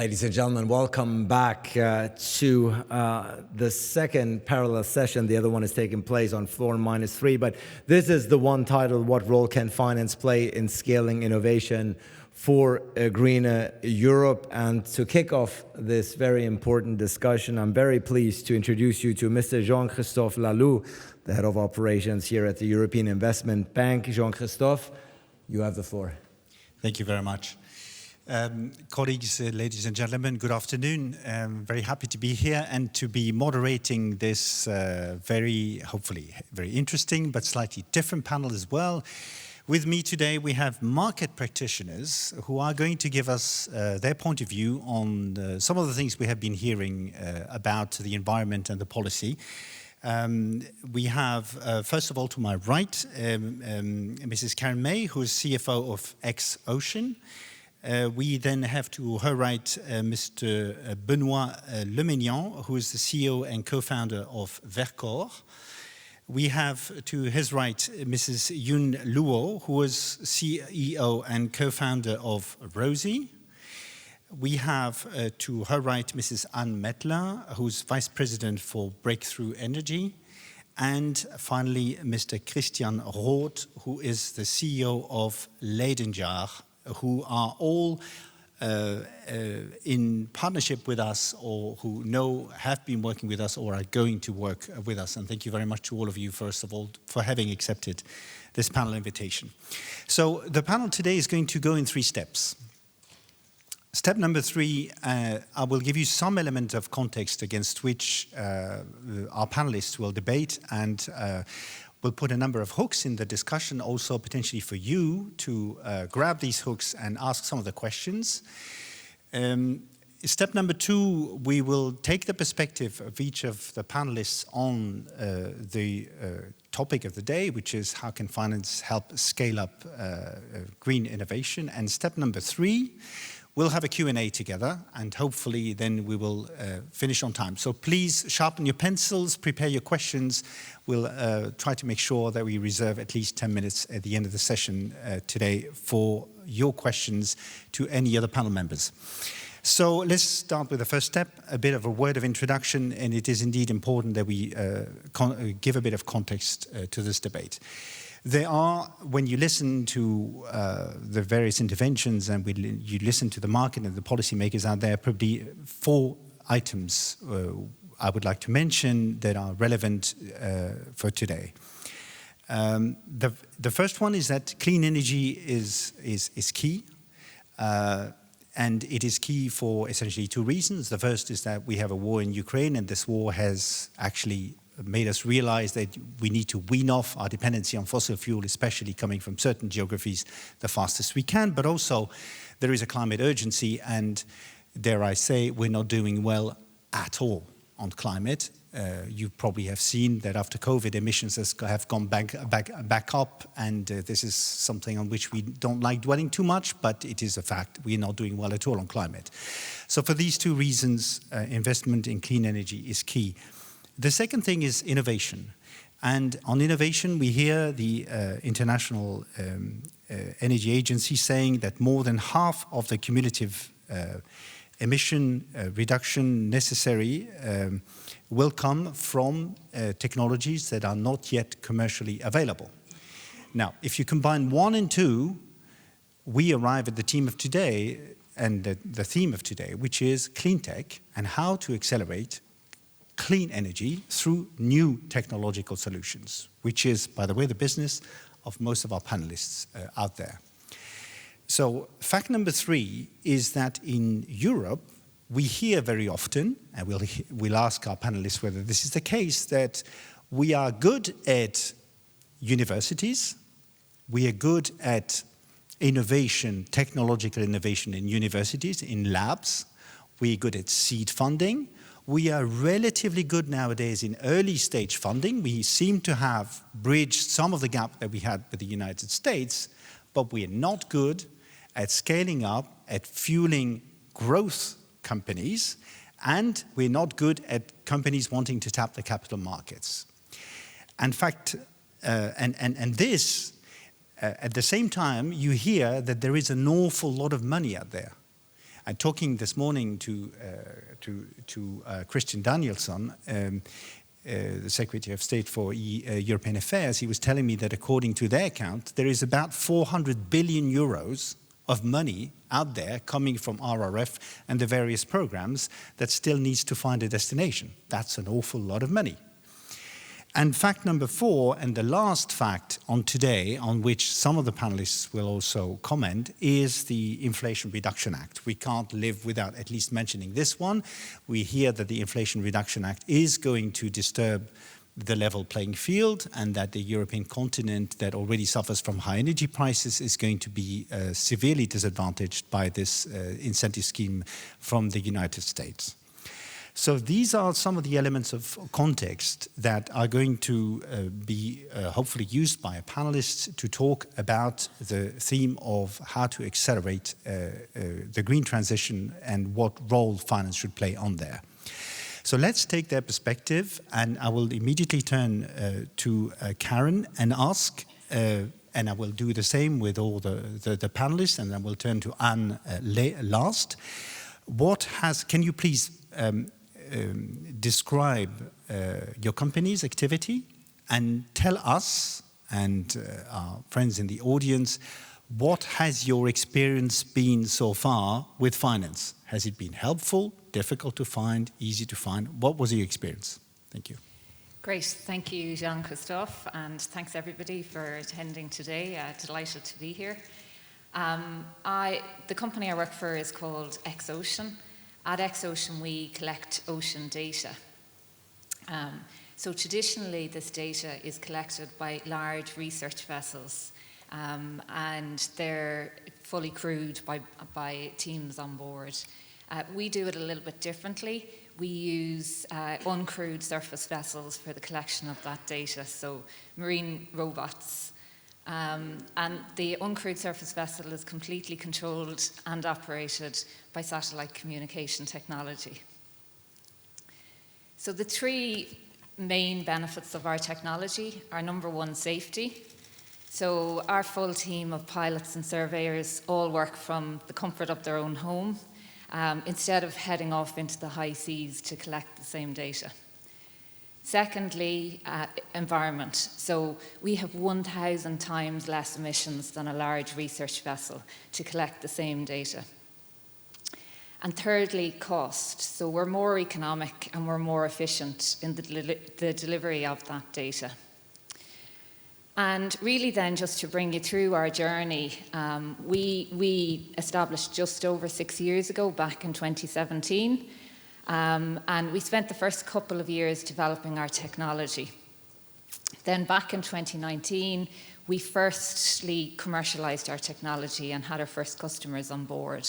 Ladies and gentlemen, welcome back to the second parallel session. The other one is taking place on floor -3, but this is the one titled, What Role Can Finance Play in Scaling Innovation for a Greener Europe? And to kick off this very important discussion, I'm very pleased to introduce you to Mr. Jean-Christophe Laloux, the Head of Operations here at the European Investment Bank. Jean-Christophe, you have the floor. Thank you very much. Colleagues, ladies and gentlemen, good afternoon. I'm very happy to be here and to be moderating this hopefully very interesting but slightly different panel as well. With me today we have market practitioners who are going to give us their point of view on some of the things we have been hearing about the environment and the policy. We have, first of all, to my right, Mrs. Karen May, who is CFO of X-Ocean. We then have to her right Mr. Benoît Lemegnan, who is the CEO and co-founder of Verkor. We have to his right Mrs. Yun Luo, who is CEO and co-founder of Rosie. We have to her right Mrs. Anne Mettler, who's Vice President for Breakthrough Energy. And finally, Mr. Christian Roth, who is the CEO of Leidenjar, who are all in partnership with us, or who have been working with us or are going to work with us. And thank you very much to all of you, first of all, for having accepted this panel invitation. So the panel today is going to go in 3 steps. Step number 3, I will give you some element of context against which our panelists will debate, and we'll put a number of hooks in the discussion, also potentially for you to grab these hooks and ask some of the questions. Step number 2, we will take the perspective of each of the panelists on the topic of the day, which is how can finance help scale up green innovation. And step number 3, we'll have a Q&A together, and hopefully then we will finish on time. So please sharpen your pencils, prepare your questions. We'll try to make sure that we reserve at least 10 minutes at the end of the session today for your questions to any other panel members. So let's start with the first step, a bit of a word of introduction, and it is indeed important that we give a bit of context to this debate. There are, when you listen to the various interventions and you listen to the market and the policymakers out there, probably 4 items I would like to mention that are relevant for today. The first one is that clean energy is key, and it is key for essentially 2 reasons. The first is that we have a war in Ukraine, and this war has actually made us realize that we need to wean off our dependency on fossil fuel, especially coming from certain geographies, the fastest we can. But also, there is a climate urgency, and dare I say, we're not doing well at all on climate. You probably have seen that after COVID, emissions have gone back up, and this is something on which we don't like dwelling too much, but it is a fact. We're not doing well at all on climate. So for these 2 reasons, investment in clean energy is key. The second thing is innovation. And on innovation, we hear the International Energy Agency saying that more than half of the cumulative emission reduction necessary will come from technologies that are not yet commercially available. Now, if you combine 1 and 2, we arrive at the theme of today, and the theme of today, which is clean tech and how to accelerate clean energy through new technological solutions, which is, by the way, the business of most of our panelists out there. So fact number 3 is that in Europe, we hear very often, and we'll ask our panelists whether this is the case, that we are good at universities, we are good at innovation, technological innovation in universities, in labs, we're good at seed funding. We are relatively good nowadays in early stage funding. We seem to have bridged some of the gap that we had with the United States, but we are not good at scaling up, at fueling growth companies, and we're not good at companies wanting to tap the capital markets. In fact, at the same time, you hear that there is an awful lot of money out there. And talking this morning to Christian Danielsson, the Secretary of State for European Affairs, he was telling me that according to their count, there is about 400 billion euros of money out there coming from RRF and the various programs that still needs to find a destination. That's an awful lot of money. And fact number 4, and the last fact on today, on which some of the panelists will also comment, is the Inflation Reduction Act. We can't live without at least mentioning this one. We hear that the Inflation Reduction Act is going to disturb the level playing field, and that the European continent that already suffers from high energy prices is going to be severely disadvantaged by this incentive scheme from the United States. So these are some of the elements of context that are going to be hopefully used by panelists to talk about the theme of how to accelerate the green transition and what role finance should play on there. So let's take their perspective, and I will immediately turn to Karen and ask, and I will do the same with all the panelists, and I will turn to Anne last. Can you please describe your company's activity and tell us and our friends in the audience, what has your experience been so far with finance? Has it been helpful, difficult to find, easy to find? What was your experience? Thank you. Great. Thank you, Jean-Christophe, and thanks everybody for attending today. Delighted to be here. The company I work for is called Xocean. At Xocean, we collect ocean data. So traditionally, this data is collected by large research vessels, and they're fully crewed by teams on board. We do it a little bit differently. We use uncrewed surface vessels for the collection of that data, so marine robots. And the uncrewed surface vessel is completely controlled and operated by satellite communication technology. So the 3 main benefits of our technology are, number 1, safety. So our full team of pilots and surveyors all work from the comfort of their own home, instead of heading off into the high seas to collect the same data. Secondly, environment. So we have 1,000 times less emissions than a large research vessel to collect the same data. And thirdly, cost. So we're more economic and we're more efficient in the delivery of that data. And really then, just to bring you through our journey, we established just over 6 years ago, back in 2017, and we spent the first couple of years developing our technology. Then back in 2019, we firstly commercialized our technology and had our first customers on board.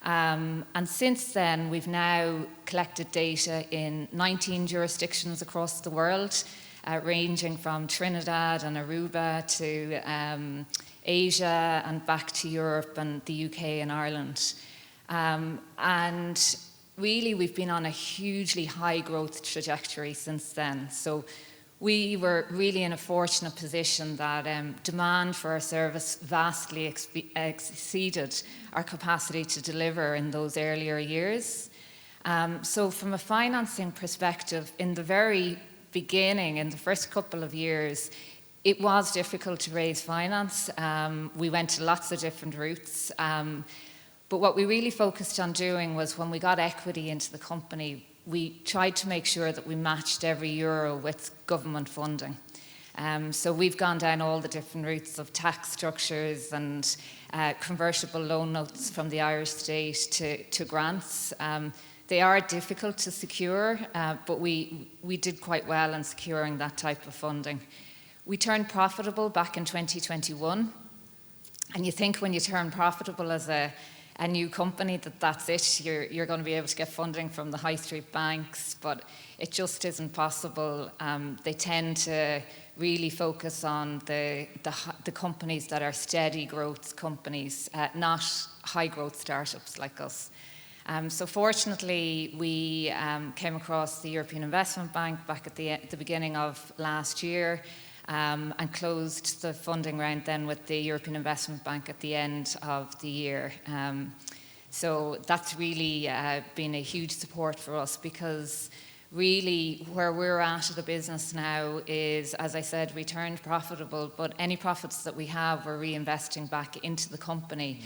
And since then, we've now collected data in 19 jurisdictions across the world, ranging from Trinidad and Aruba to Asia and back to Europe and the UK and Ireland. And really, we've been on a hugely high growth trajectory since then. So we were really in a fortunate position that demand for our service vastly exceeded our capacity to deliver in those earlier years. So from a financing perspective, in the very beginning, in the first couple of years, it was difficult to raise finance. We went to lots of different routes. But what we really focused on doing was, when we got equity into the company, we tried to make sure that we matched every euro with government funding. So we've gone down all the different routes of tax structures and convertible loan notes from the Irish state to grants. They are difficult to secure, but we did quite well in securing that type of funding. We turned profitable back in 2021. And you think when you turn profitable as a new company that's it, you're going to be able to get funding from the high street banks, but it just isn't possible. They tend to really focus on the companies that are steady growth companies, not high growth startups like us. So fortunately, we came across the European Investment Bank back at the beginning of last year, and closed the funding round then with the European Investment Bank at the end of the year. So that's really been a huge support for us, because really where we're at the business now is, as I said, we turned profitable, but any profits that we have, we're reinvesting back into the company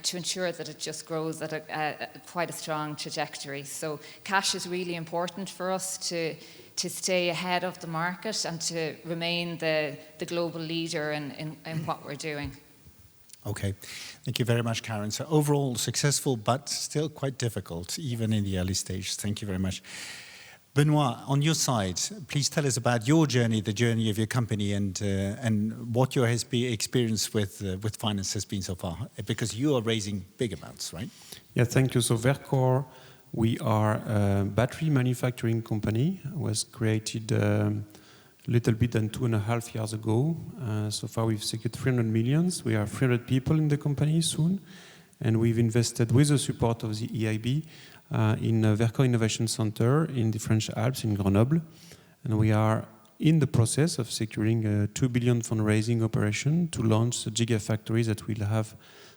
to ensure that it just grows at quite a strong trajectory. So cash is really important for us to stay ahead of the market and to remain the global leader in what we're doing. Okay, thank you very much, Karen. So overall successful, but still quite difficult, even in the early stage. Thank you very much. Benoit, on your side, please tell us about your journey, the journey of your company, and what your experience with finance has been so far, because you are raising big amounts, right? Yeah, thank you. So Verkor, we are a battery manufacturing company. It was created a little bit than 2.5 years ago. So far we've secured 300 millions. We are 300 people in the company soon. And we've invested with the support of the EIB in Verkor Innovation Center in the French Alps in Grenoble. And we are in the process of securing a 2 billion fundraising operation to launch the gigafactory that will have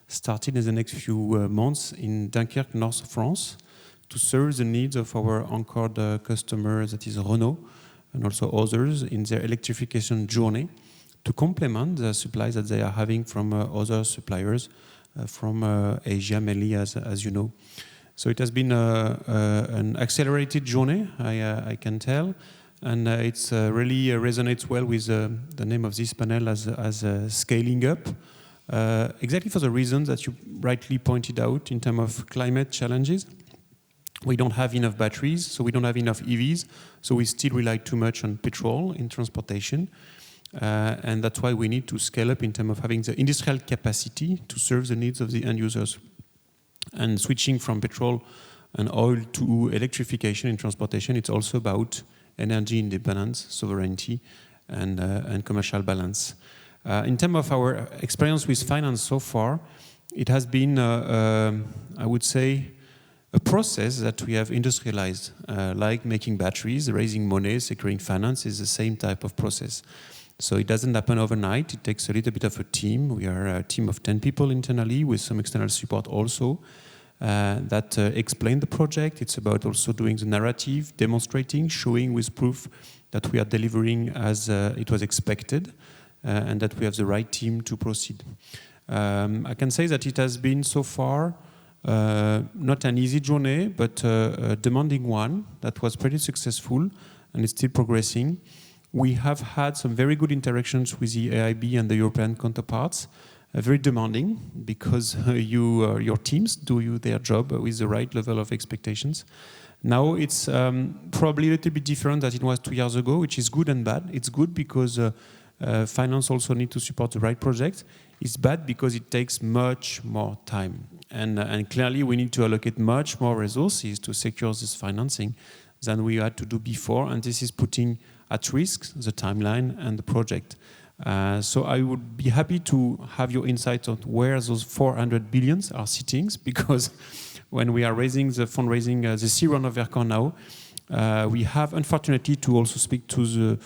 started in the next few months in Dunkirk, North France, to serve the needs of our anchored customer, that is Renault, and also others in their electrification journey, to complement the supplies that they are having from other suppliers from Asia, mainly, as you know. So it has been an accelerated journey, I can tell, and it really resonates well with the name of this panel as scaling up, exactly for the reasons that you rightly pointed out in terms of climate challenges. We don't have enough batteries, so we don't have enough EVs, so we still rely too much on petrol in transportation. And that's why we need to scale up in terms of having the industrial capacity to serve the needs of the end users. And switching from petrol and oil to electrification in transportation, it's also about energy independence, sovereignty, and commercial balance. In terms of our experience with finance so far, it has been, I would say, a process that we have industrialized, like making batteries, raising money, securing finance is the same type of process. So it doesn't happen overnight. It takes a little bit of a team. We are a team of 10 people internally with some external support also that explain the project. It's about also doing the narrative, demonstrating, showing with proof that we are delivering as it was expected and that we have the right team to proceed. I can say that it has been so far not an easy journey, but a demanding one that was pretty successful and is still progressing. We have had some very good interactions with the AIB and the European counterparts, very demanding because your teams do their job with the right level of expectations. Now it's probably a little bit different than it was 2 years ago, which is good and bad. It's good because finance also need to support the right project. It's bad because it takes much more time. And clearly we need to allocate much more resources to secure this financing than we had to do before. And this is putting at risk the timeline and the project. So I would be happy to have your insight on where those 400 billions are sitting, because when we are raising the fundraising, the C round of Verkor now, we have unfortunately to also speak to the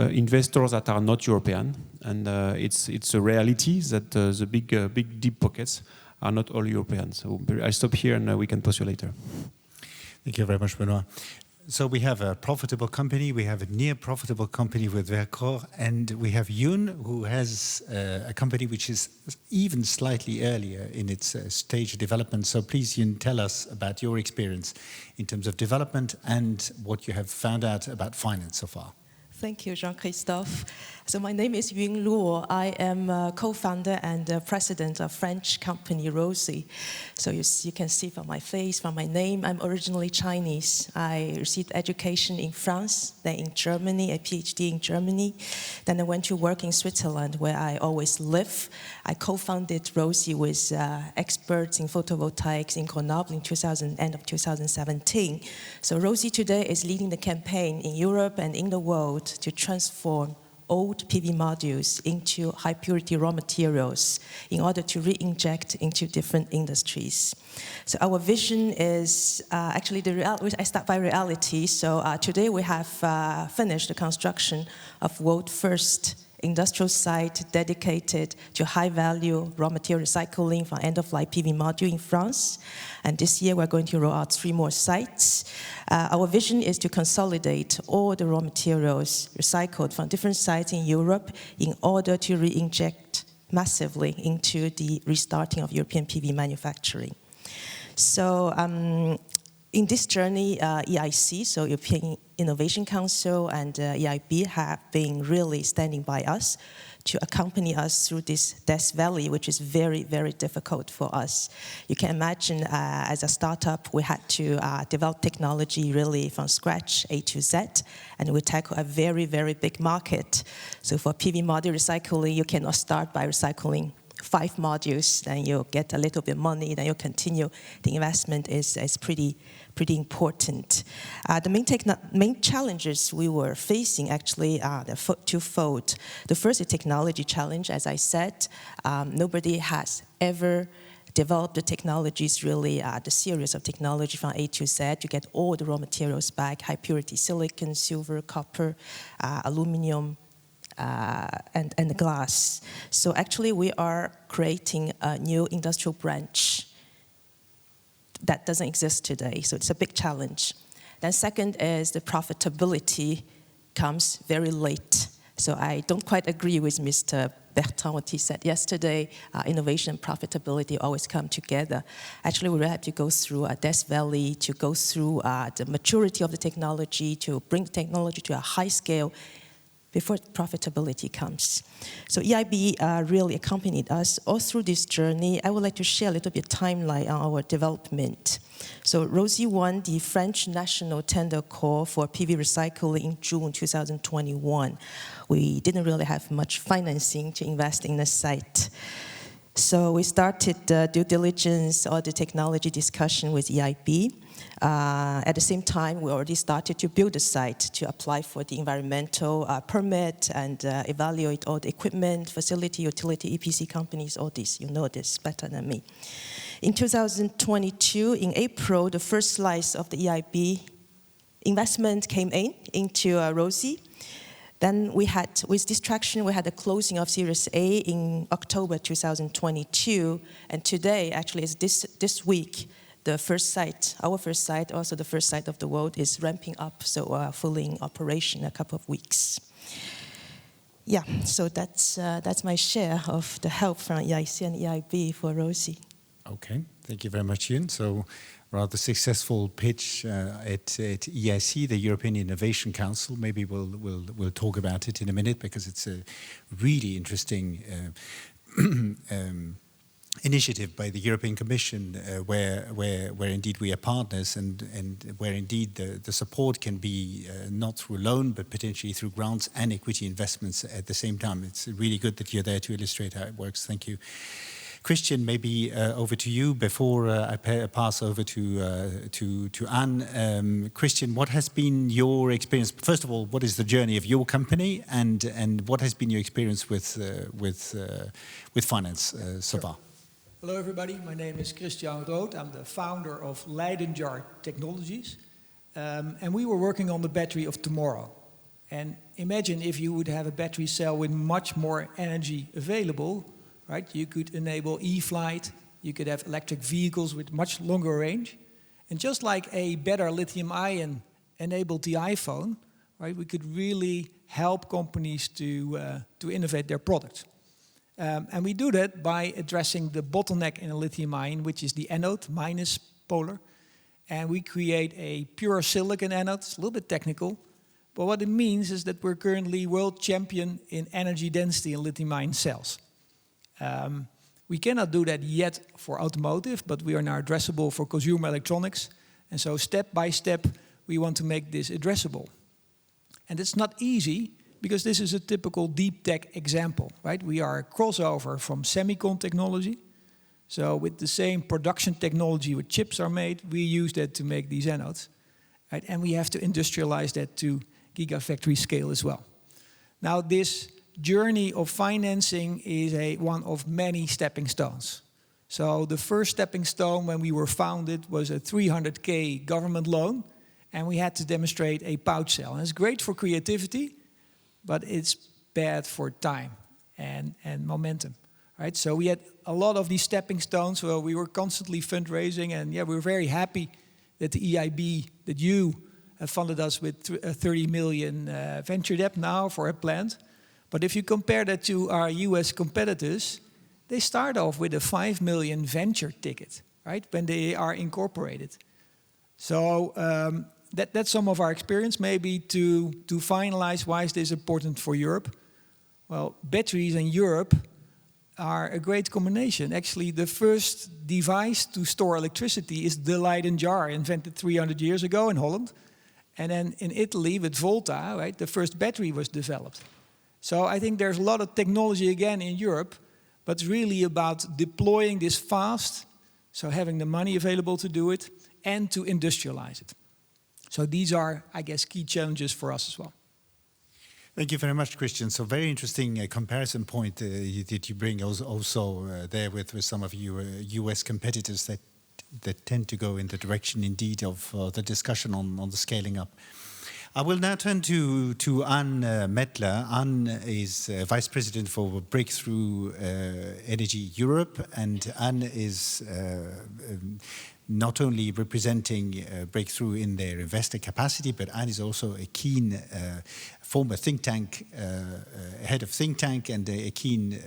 investors that are not European, and it's a reality that the big deep pockets are not all European. So I stop here and we can pursue later. Thank you very much, Benoit. So we have a profitable company, we have a near profitable company with Verkor, and we have Yoon, who has a company which is even slightly earlier in its stage of development. So please, Yoon, tell us about your experience in terms of development and what you have found out about finance so far. Thank you, Jean-Christophe. So my name is Yun Luo. I am a co-founder and president of French company Rosie. So you can see from my face, from my name, I'm originally Chinese. I received education in France, then in Germany, a PhD in Germany. Then I went to work in Switzerland, where I always live. I co-founded Rosie with experts in photovoltaics in Grenoble in end of 2017. So Rosie today is leading the campaign in Europe and in the world to transform old PV modules into high purity raw materials in order to re-inject into different industries. So our vision is actually I start by reality. So today we have finished the construction of world's first industrial site dedicated to high-value raw material recycling for end-of-life PV module in France. And this year, we're going to roll out 3 more sites. Our vision is to consolidate all the raw materials recycled from different sites in Europe in order to re-inject massively into the restarting of European PV manufacturing. So in this journey, EIC, so European Innovation Council, and EIB have been really standing by us to accompany us through this Death Valley, which is very, very difficult for us. You can imagine, as a startup, we had to develop technology really from scratch, A to Z, and we tackle a very, very big market. So for PV module recycling, you cannot start by recycling 5 modules, then you'll get a little bit of money, then you'll continue. The investment is pretty important. The main challenges we were facing actually are twofold. The first is technology challenge, as I said. Nobody has ever developed the technologies, really the series of technology from A to Z to get all the raw materials back, high purity silicon, silver, copper, aluminum, and glass. So actually we are creating a new industrial branch that doesn't exist today, so it's a big challenge. Then second is the profitability comes very late. So I don't quite agree with Mr. Bertrand, what he said yesterday. Innovation and profitability always come together. Actually, we have to go through a Death Valley, to go through the maturity of the technology, to bring the technology to a high scale before profitability comes. So EIB really accompanied us all through this journey. I would like to share a little bit timeline on our development. So ROSI won the French national tender call for PV recycling in June 2021. We didn't really have much financing to invest in the site. So we started due diligence or the technology discussion with EIB. At the same time, we already started to build the site to apply for the environmental permit and evaluate all the equipment, facility, utility, EPC companies, all this. You know this better than me. In 2022, in April, the first slice of the EIB investment came into ROSI. Then we had, with this traction, we had the closing of Series A in October 2022. And today, actually, is this week, the first site, our first site, also the first site of the world, is ramping up, so fully in operation in a couple of weeks. Yeah, so that's my share of the help from EIC and EIB for ROSI. Okay, thank you very much, Ian. So, rather successful pitch at EIC, the European Innovation Council. Maybe we'll talk about it in a minute because it's a really interesting initiative by the European Commission, where indeed we are partners, and where indeed the support can be not through loan but potentially through grants and equity investments at the same time. It's really good that you're there to illustrate how it works. Thank you. Christian, maybe over to you before I pass over to Anne. Christian, what has been your experience? First of all, what is the journey of your company, and what has been your experience with finance so far? Hello, everybody. My name is Christian Rood. I'm the founder of Leidenjar Technologies, and we were working on the battery of tomorrow. And imagine if you would have a battery cell with much more energy available. Right? You could enable e-flight, you could have electric vehicles with much longer range. And just like a better lithium-ion enabled the iPhone, right, we could really help companies to innovate their products. And we do that by addressing the bottleneck in a lithium-ion, which is the anode, minus polar. And we create a pure silicon anode. It's a little bit technical, but what it means is that we're currently world champion in energy density in lithium-ion cells. We cannot do that yet for automotive, but we are now addressable for consumer electronics. And so step by step, we want to make this addressable. And it's not easy, because this is a typical deep tech example, right? We are a crossover from semicon technology. So with the same production technology where chips are made, we use that to make these anodes. Right? And we have to industrialize that to gigafactory scale as well. Now this journey of financing is one of many stepping stones. So the first stepping stone when we were founded was a 300K government loan, and we had to demonstrate a pouch cell. And it's great for creativity, but it's bad for time and momentum, right? So we had a lot of these stepping stones where we were constantly fundraising, and yeah, we were very happy that the EIB, that you have funded us with 30 million venture debt now for a plant. But if you compare that to our US competitors, they start off with a 5 million venture ticket, right? When they are incorporated. So that's some of our experience. Maybe to finalize, why is this important for Europe? Well, batteries in Europe are a great combination. Actually, the first device to store electricity is the Leyden jar, invented 300 years ago in Holland. And then in Italy with Volta, right, the first battery was developed. So I think there's a lot of technology again in Europe, but it's really about deploying this fast, so having the money available to do it, and to industrialize it. So these are, I guess, key challenges for us as well. Thank you very much, Christian. So very interesting comparison point that you bring also there with some of your US competitors that tend to go in the direction indeed of the discussion on the scaling up. I will now turn to Anne Mettler. Anne is Vice President for Breakthrough Energy Europe, and Anne is not only representing Breakthrough in their investor capacity, but Anne is also a keen former think tank, head of think tank, and a keen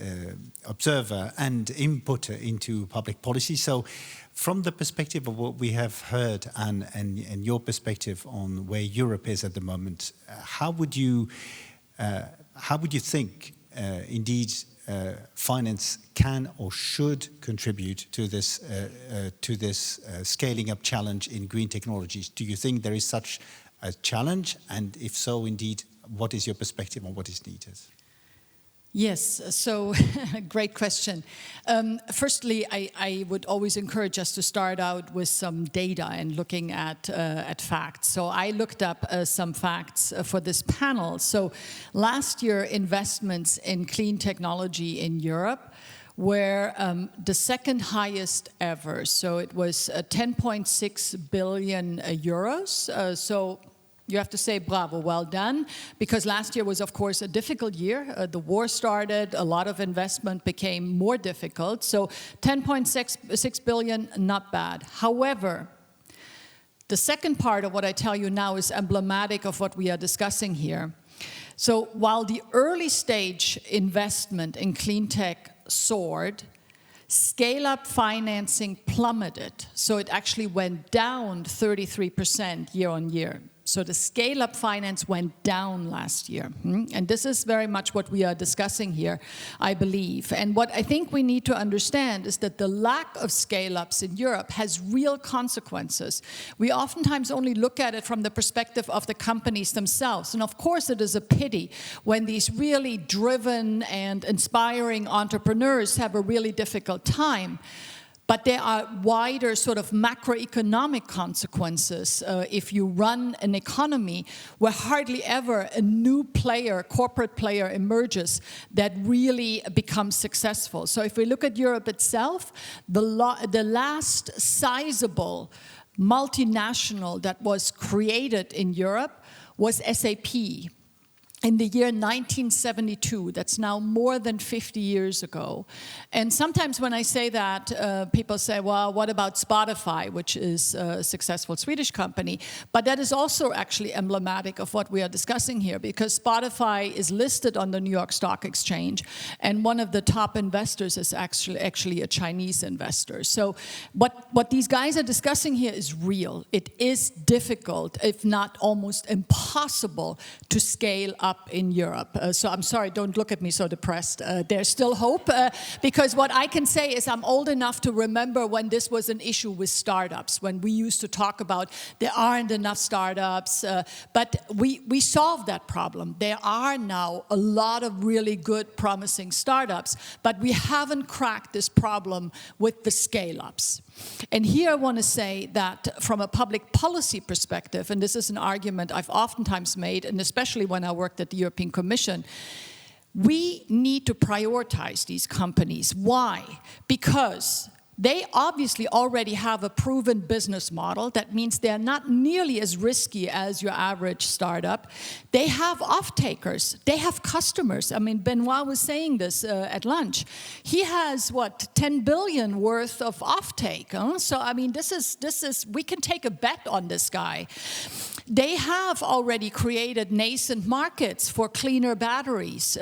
observer and inputter into public policy. So from the perspective of what we have heard, Anne, and your perspective on where Europe is at the moment, how would you think indeed finance can or should contribute to this scaling up challenge in green technologies? Do you think there is such a challenge? And if so, indeed, what is your perspective on what is needed? Yes, so great question. Firstly, I would always encourage us to start out with some data and looking at facts. So I looked up some facts for this panel. So last year, investments in clean technology in Europe were the second highest ever. So it was 10.6 billion euros. So you have to say bravo, well done, because last year was, of course, a difficult year. The war started, a lot of investment became more difficult. So 10.6 billion, not bad. However, the second part of what I tell you now is emblematic of what we are discussing here. So while the early stage investment in clean tech soared, scale-up financing plummeted. So it actually went down 33% year on year. So the scale-up finance went down last year. And this is very much what we are discussing here, I believe. And what I think we need to understand is that the lack of scale-ups in Europe has real consequences. We oftentimes only look at it from the perspective of the companies themselves. And of course it is a pity when these really driven and inspiring entrepreneurs have a really difficult time. But there are wider sort of macroeconomic consequences if you run an economy where hardly ever a new player, corporate player emerges that really becomes successful. So if we look at Europe itself, the last sizable multinational that was created in Europe was SAP. In the year 1972, that's now more than 50 years ago. And sometimes when I say that, people say, well, what about Spotify, which is a successful Swedish company? But that is also actually emblematic of what we are discussing here, because Spotify is listed on the New York Stock Exchange, and one of the top investors is actually a Chinese investor. So what these guys are discussing here is real. It is difficult, if not almost impossible, to scale up in Europe. So I'm sorry, don't look at me so depressed. There's still hope, because what I can say is I'm old enough to remember when this was an issue with startups, when we used to talk about there aren't enough startups, but we solved that problem. There are now a lot of really good, promising startups, but we haven't cracked this problem with the scale-ups. And here I want to say that from a public policy perspective, and this is an argument I've oftentimes made, and especially when I worked at the European Commission, we need to prioritize these companies. Why? Because They obviously already have a proven business model. That means they're not nearly as risky as your average startup. They have off-takers. They have customers. I mean, Benoit was saying this at lunch. He has, 10 billion worth of off-take. Huh? So, I mean, this is, we can take a bet on this guy. They have already created nascent markets for cleaner batteries.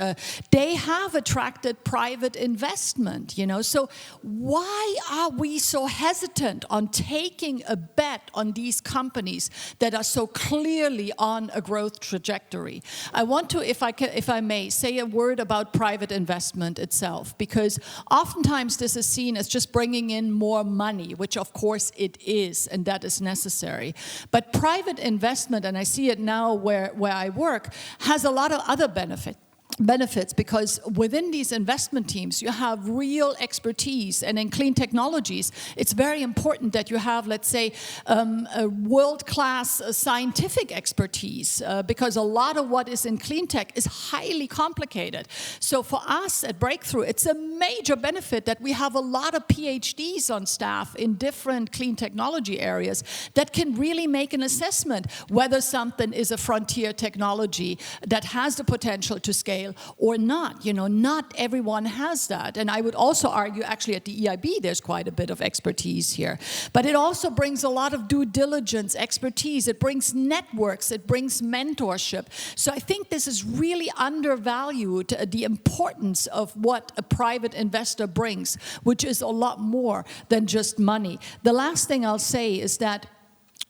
They have attracted private investment, you know. So why are we so hesitant on taking a bet on these companies that are so clearly on a growth trajectory? I want to, if I may, say a word about private investment itself, because oftentimes this is seen as just bringing in more money, which of course it is, and that is necessary. But private investment, and I see it now where I work, has a lot of other benefits, because within these investment teams you have real expertise, and in clean technologies it's very important that you have, let's say, a world-class scientific expertise, because a lot of what is in clean tech is highly complicated. So for us at Breakthrough, it's a major benefit that we have a lot of PhDs on staff in different clean technology areas that can really make an assessment whether something is a frontier technology that has the potential to scale or not. You know, not everyone has that. And I would also argue, actually, at the EIB, there's quite a bit of expertise here. But it also brings a lot of due diligence, expertise. It brings networks. It brings mentorship. So I think this is really undervalued, the importance of what a private investor brings, which is a lot more than just money. The last thing I'll say is that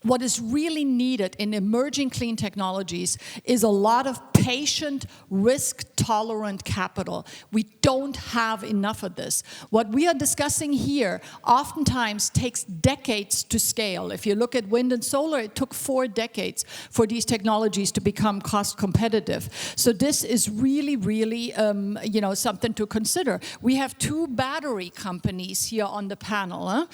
what is really needed in emerging clean technologies is a lot of patient, risk-tolerant capital. We don't have enough of this. What we are discussing here oftentimes takes decades to scale. If you look at wind and solar, it took 4 decades for these technologies to become cost competitive. So this is really, really, something to consider. We have 2 battery companies here on the panel. Huh?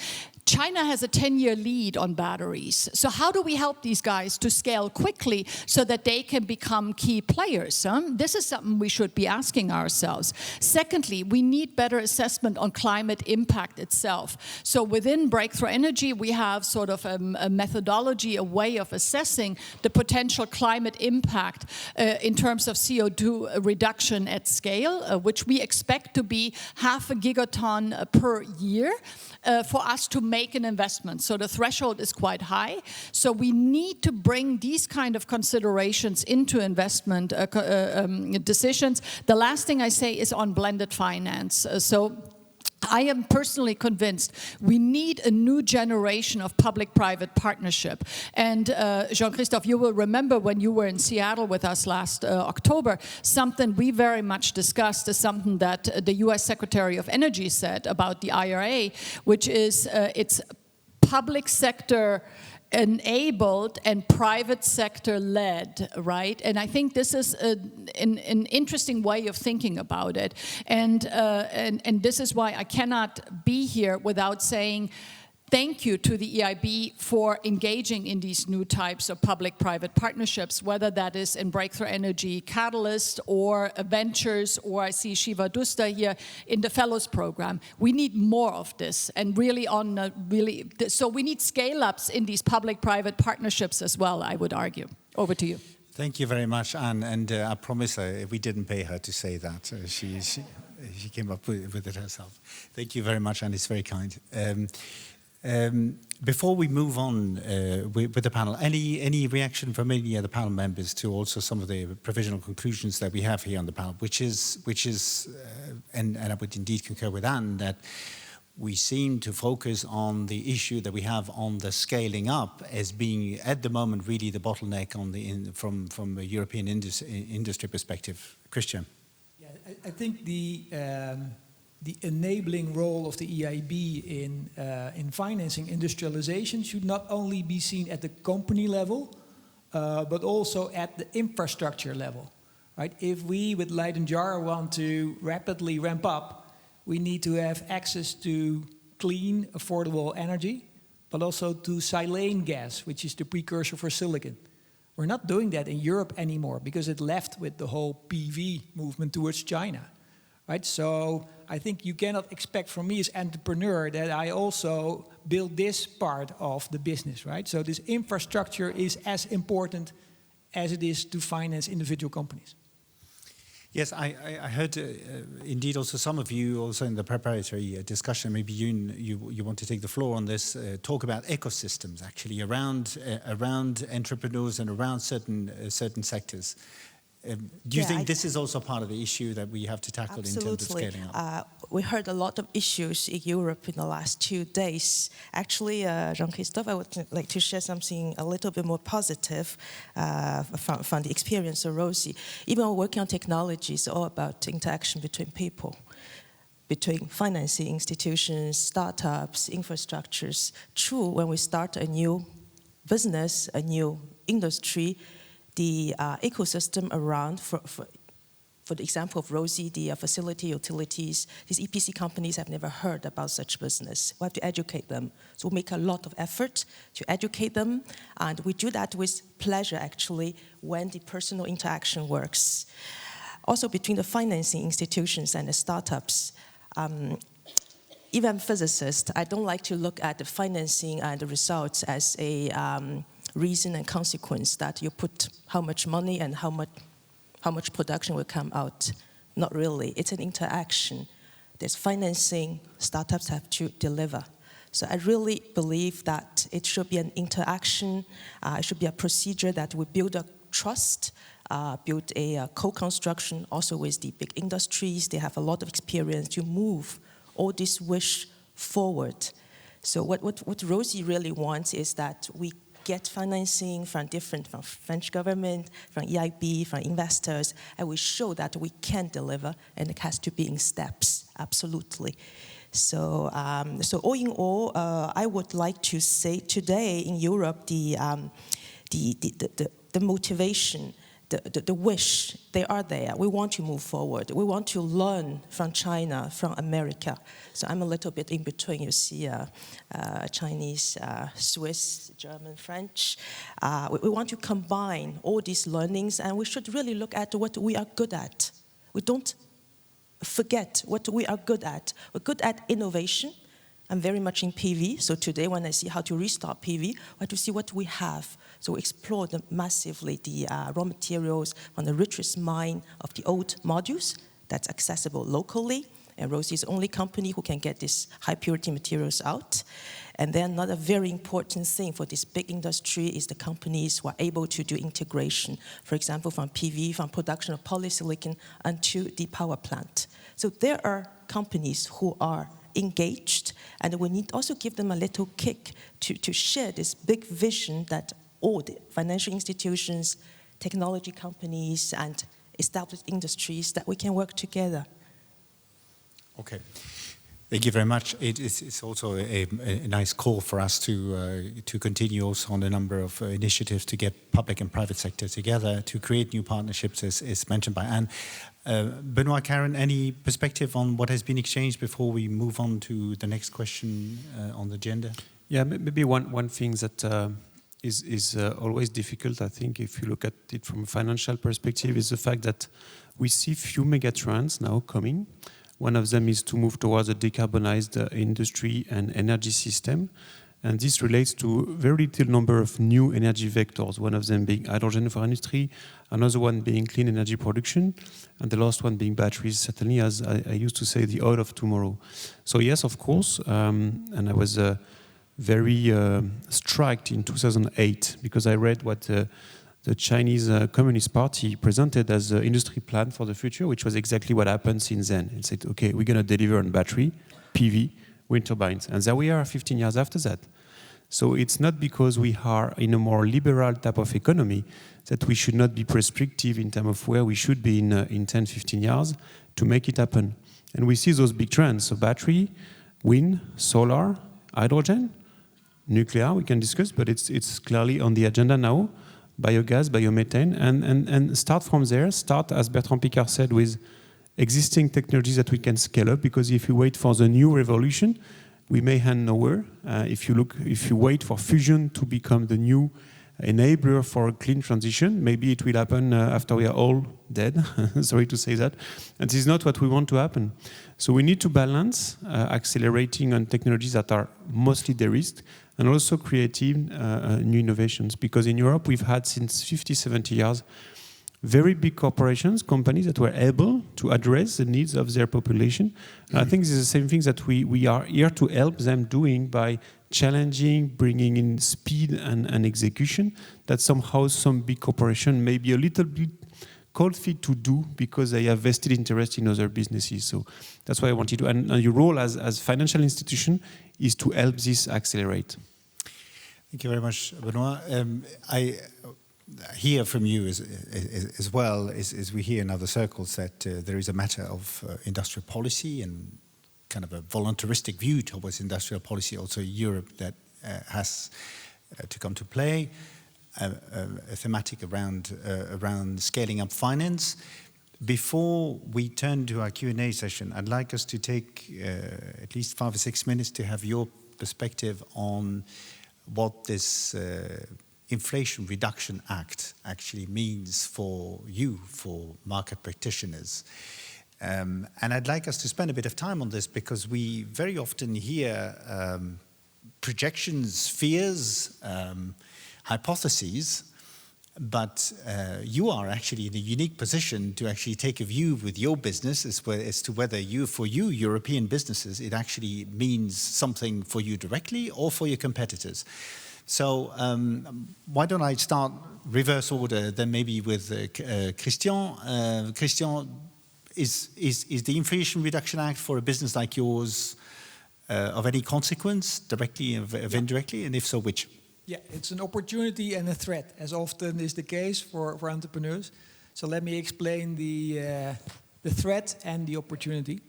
China has a 10-year lead on batteries. So how do we help these guys to scale quickly so that they can become key players? This is something we should be asking ourselves. Secondly, we need better assessment on climate impact itself. So within Breakthrough Energy, we have sort of a methodology, a way of assessing the potential climate impact in terms of CO2 reduction at scale, which we expect to be 0.5 gigaton per year for us to make an investment. So the threshold is quite high. So we need to bring these kind of considerations into investment decisions. The last thing I say is on blended finance. I am personally convinced we need a new generation of public-private partnership. And Jean-Christophe, you will remember when you were in Seattle with us last October, something we very much discussed is something that the US Secretary of Energy said about the IRA, which is it's public sector enabled and private sector led, right? And I think this is an interesting way of thinking about it. And this is why I cannot be here without saying thank you to the EIB for engaging in these new types of public-private partnerships, whether that is in Breakthrough Energy Catalyst or Ventures, or I see Shiva Dusta here in the Fellows Program. We need more of this, and really so we need scale-ups in these public-private partnerships as well, I would argue. Over to you. Thank you very much, Anne, and I promise we didn't pay her to say that. She came up with it herself. Thank you very much, Anne, it's very kind. Before we move on with the panel, any reaction from any of the panel members to also some of the provisional conclusions that we have here on the panel, which is, and I would indeed concur with Anne, that we seem to focus on the issue that we have on the scaling up as being, at the moment, really the bottleneck on from a European industry perspective. Christian? Yeah, I think the enabling role of the EIB in financing industrialization should not only be seen at the company level, but also at the infrastructure level. Right? If we, with Leiden Jar, want to rapidly ramp up, we need to have access to clean, affordable energy, but also to silane gas, which is the precursor for silicon. We're not doing that in Europe anymore because it left with the whole PV movement towards China. Right? So I think you cannot expect from me as entrepreneur that I also build this part of the business, right? So this infrastructure is as important as it is to finance individual companies. Yes, I heard indeed also some of you also in the preparatory discussion, maybe you want to take the floor on this, talk about ecosystems actually around entrepreneurs and around certain sectors. Do you think this is also part of the issue that we have to tackle in terms of scaling up? We heard a lot of issues in Europe in the last 2 days. Actually, Jean-Christophe, I would like to share something a little bit more positive from the experience of Rosie. Even working on technology is all about interaction between people, between financing institutions, startups, infrastructures. True, when we start a new business, a new industry, the ecosystem around, for the example of Rosie, the facility utilities, these EPC companies have never heard about such business. We have to educate them. So we make a lot of effort to educate them, and we do that with pleasure, actually, when the personal interaction works. Also, between the financing institutions and the startups, even I'm a physicist, I don't like to look at the financing and the results as a reason and consequence that you put how much money and how much production will come out. Not really. It's an interaction. There's financing, startups have to deliver. So I really believe that it should be an interaction, it should be a procedure that will build a trust, build a co-construction also with the big industries. They have a lot of experience to move all this wish forward. So what Rosie really wants is that we get financing from French government, from EIB, from investors, and we show that we can deliver, and it has to be in steps, absolutely. So, all in all, I would like to say today in Europe, the motivation, the wish, they are there. We want to move forward. We want to learn from China, from America. So I'm a little bit in between. You see Chinese, Swiss, German, French. We want to combine all these learnings, and we should really look at what we are good at. We don't forget what we are good at. We're good at innovation. I'm very much in PV, so today when I see how to restart PV, we have to see what we have. So we explore massively the raw materials from the richest mine of the old modules that's accessible locally. And Rosie is the only company who can get these high purity materials out. And then another very important thing for this big industry is the companies who are able to do integration. For example, from PV, from production of polysilicon onto the power plant. So there are companies who are engaged, and we need also give them a little kick to share this big vision that all the financial institutions, technology companies, and established industries, that we can work together. Okay. Thank you very much. It's also a nice call for us to continue also on a number of initiatives to get public and private sector together to create new partnerships, as mentioned by Anne. Benoit, Karen, any perspective on what has been exchanged before we move on to the next question on the agenda? Yeah, maybe one thing that is always difficult, I think, if you look at it from a financial perspective, is the fact that we see few megatrends now coming. One of them is to move towards a decarbonized industry and energy system. And this relates to a very little number of new energy vectors, one of them being hydrogen for industry, another one being clean energy production, and the last one being batteries, certainly, as I used to say, the oil of tomorrow. So yes, of course, and I was very struck in 2008 because I read what the Chinese Communist Party presented as an industry plan for the future, which was exactly what happened since then. It said, okay, we're going to deliver on battery, PV, wind turbines. And there we are 15 years after that. So it's not because we are in a more liberal type of economy that we should not be prescriptive in terms of where we should be in 10, 15 years to make it happen. And we see those big trends. So battery, wind, solar, hydrogen, nuclear, we can discuss, but it's clearly on the agenda now. Biogas, biomethane, and start from there. Start, as Bertrand Piccard said, with existing technologies that we can scale up, because if you wait for the new revolution, we may end nowhere. If you wait for fusion to become the new enabler for a clean transition. Maybe it will happen after we are all dead. Sorry to say that. And this is not what we want to happen. So we need to balance accelerating on technologies that are mostly de-risked and also creating new innovations. Because in Europe, we've had since 50, 70 years very big corporations, companies that were able to address the needs of their population. And I think this is the same thing that we are here to help them doing by challenging, bringing in speed and execution that somehow some big corporation may be a little bit cold feet to do because they have vested interest in other businesses. So that's why I wanted to, and your role as financial institution is to help this accelerate. Thank you very much, Benoit. I hear from you as well as we hear in other circles that there is a matter of industrial policy and kind of a voluntaristic view towards industrial policy also in Europe that has to come to play, a thematic around scaling up finance. Before we turn to our Q&A session, I'd like us to take at least 5 or 6 minutes to have your perspective on what this Inflation Reduction Act actually means for you, for market practitioners. And I'd like us to spend a bit of time on this because we very often hear projections, fears, hypotheses, but you are actually in a unique position to actually take a view with your business as to whether for you, European businesses, it actually means something for you directly or for your competitors. So why don't I start reverse order, then maybe with Christian. Christian, is the Inflation Reduction Act for a business like yours of any consequence, directly and indirectly, and if so, which? Yeah, it's an opportunity and a threat, as often is the case for entrepreneurs. So let me explain the threat and the opportunity.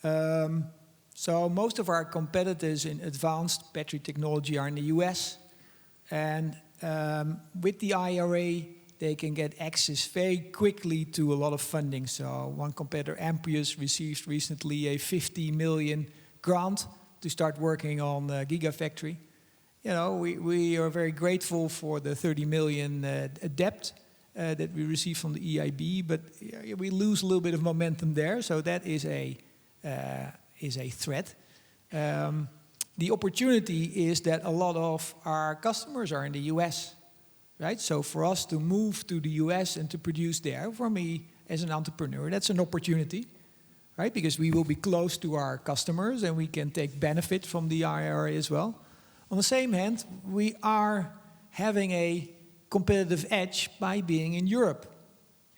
So most of our competitors in advanced battery technology are in the US. And with the IRA, they can get access very quickly to a lot of funding. So one competitor, Amprius, received recently a 50 million grant to start working on the Gigafactory. You know, we are very grateful for the 30 million debt that we received from the EIB, but we lose a little bit of momentum there. So that is a threat. The opportunity is that a lot of our customers are in the US, right? So for us to move to the US and to produce there, for me as an entrepreneur, that's an opportunity, right? Because we will be close to our customers and we can take benefit from the IRA as well. On the same hand, we are having a competitive edge by being in Europe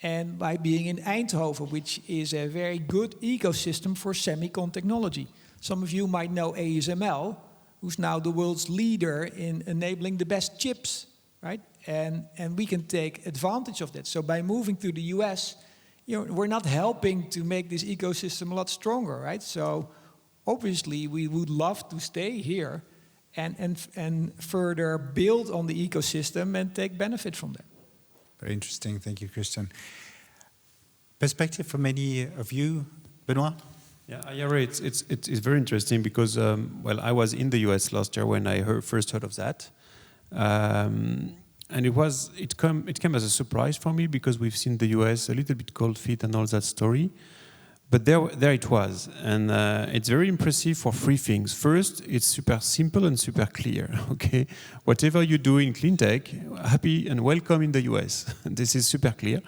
and by being in Eindhoven, which is a very good ecosystem for semicon technology. Some of you might know ASML, who's now the world's leader in enabling the best chips, right? And we can take advantage of that. So by moving to the US, you know, we're not helping to make this ecosystem a lot stronger, right? So obviously we would love to stay here and further build on the ecosystem and take benefit from that. Very interesting. Thank you, Christian. Perspective from any of you, Benoit? Yeah, IRA, it's very interesting because, well, I was in the US last year when I first heard of that. And it came as a surprise for me because we've seen the US a little bit cold feet and all that story. But there it was. And it's very impressive for 3 things. First, it's super simple and super clear, okay? Whatever you do in clean tech, happy and welcome in the US. This is super clear.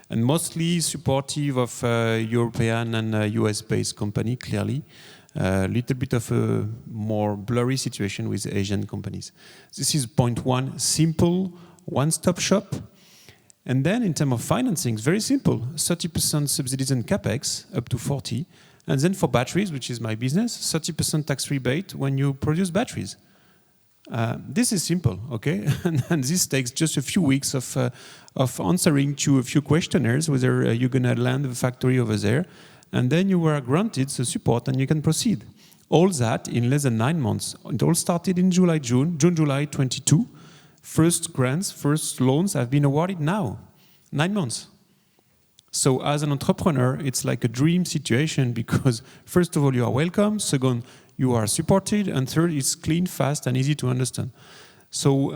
And mostly supportive of European and US-based company, clearly. A little bit of a more blurry situation with Asian companies. This is point 1, simple, one-stop shop. And then in terms of financing, it's very simple. 30% subsidies and CapEx, up to 40. And then for batteries, which is my business, 30% tax rebate when you produce batteries. This is simple, okay? and this takes just a few weeks of answering to a few questionnaires, whether you're going to land a factory over there. And then you were granted the support and you can proceed. All that in less than 9 months. It all started in July 22. First grants, first loans have been awarded now. 9 months. So as an entrepreneur, it's like a dream situation because first of all, you are welcome. Second, you are supported. And third, it's clean, fast, and easy to understand. So